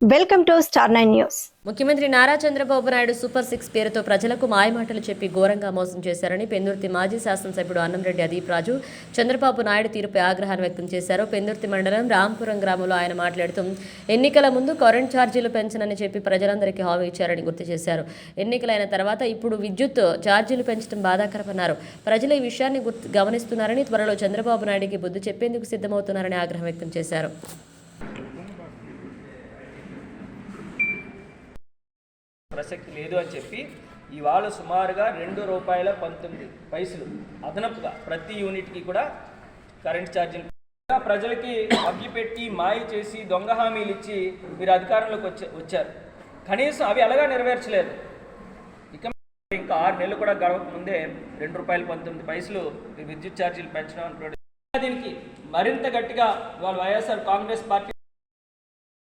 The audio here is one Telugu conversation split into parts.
Welcome to star 9 news. ముఖ్యమంత్రి నారా చంద్రబాబు నాయుడు సూపర్ 6 పేరుతో ప్రజలకు మాయమాటలు చెప్పి ఘోరంగా మోసం చేశారని పెందుర్తి మాజీ శాసనసభ్యుడు అన్నంరెడ్డి అదీప్ రాజు చంద్రబాబు నాయుడు తీరుపై ఆగ్రహాన్ని వ్యక్తం చేశారు. పెందుర్తి మండలం రాంపురం గ్రామంలో ఆయన మాట్లాడుతూ ఎన్నికల ముందు కరెంట్ ఛార్జీలు పెంచనని చెప్పి ప్రజలందరికీ హామీ ఇచ్చారని గుర్తు చేశారు. ఎన్నికలైన తర్వాత ఇప్పుడు విద్యుత్ ఛార్జీలు పెంచడం బాధాకరమన్నారు. ప్రజలు ఈ విషయాన్ని గమనిస్తున్నారని, త్వరలో చంద్రబాబు నాయుడికి బుద్ధి చెప్పేందుకు సిద్ధమవుతున్నారని ఆగ్రహం వ్యక్తం చేశారు. ప్రసక్తి లేదు అని చెప్పి ఇవాళ సుమారుగా ₹2.19 అదనపుగా ప్రతి యూనిట్కి కూడా కరెంట్ ఛార్జీలు ప్రజలకి అగ్గిపెట్టి మాయ చేసి దొంగ హామీలు ఇచ్చి మీరు అధికారంలోకి వచ్చారు. కనీసం అవి అలాగా నెరవేర్చలేదు. ఇంకా 6 నెలలు కూడా గడవక ముందే ₹2.19 విద్యుత్ ఛార్జీలు పెంచడం అంటున్నాడు. దీనికి మరింత గట్టిగా ఇవాళ వైఎస్ఆర్ కాంగ్రెస్ పార్టీ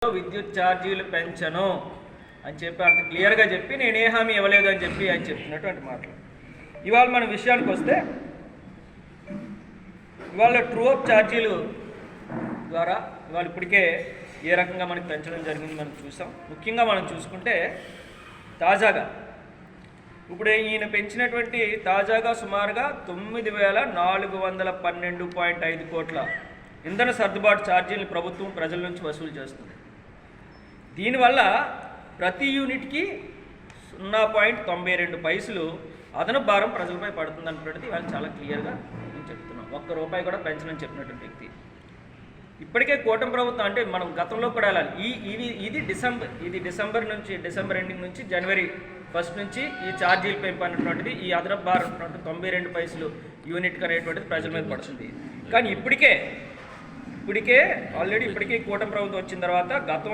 విద్యుత్ ఛార్జీలు పెంచను అని చెప్పి అంత క్లియర్గా చెప్పి నేను ఏ హామీ ఇవ్వలేదు అని చెప్పి ఆయన చెప్తున్నటువంటి మాటలు. ఇవాళ మన విషయానికి వస్తే ఇవాళ ట్రూ అప్ ఛార్జీలు ద్వారా ఇవాళ ఇప్పటికే ఏ రకంగా మనకి పెంచడం జరిగింది మనం చూసాం. ముఖ్యంగా మనం చూసుకుంటే తాజాగా ఇప్పుడు ఈయన పెంచినటువంటి తాజాగా సుమారుగా 9,412.5 కోట్ల ఇంధన సర్దుబాటు ఛార్జీలు ప్రభుత్వం ప్రజల నుంచి వసూలు చేస్తుంది. దీనివల్ల ప్రతి యూనిట్కి ₹0.92 అదనపు భారం ప్రజలపై పడుతుంది అన్నటువంటిది వాళ్ళు చాలా క్లియర్గా నేను చెప్తున్నాం. ₹1 కూడా పెంచనని చెప్పినటువంటి వ్యక్తి ఇప్పటికే కూటమి ప్రభుత్వం అంటే మనం గతంలో కూడా వెళ్ళాలి. ఇది డిసెంబర్ ఎండింగ్ నుంచి జనవరి 1 నుంచి ఈ ఛార్జీలు పెంపు అన్నటువంటిది ఈ అదనపు భారం ₹92 యూనిట్కి అనేటువంటిది ప్రజల మీద పడుతుంది. కానీ ఇప్పటికే కూటమి ప్రభుత్వం వచ్చిన తర్వాత గతంలో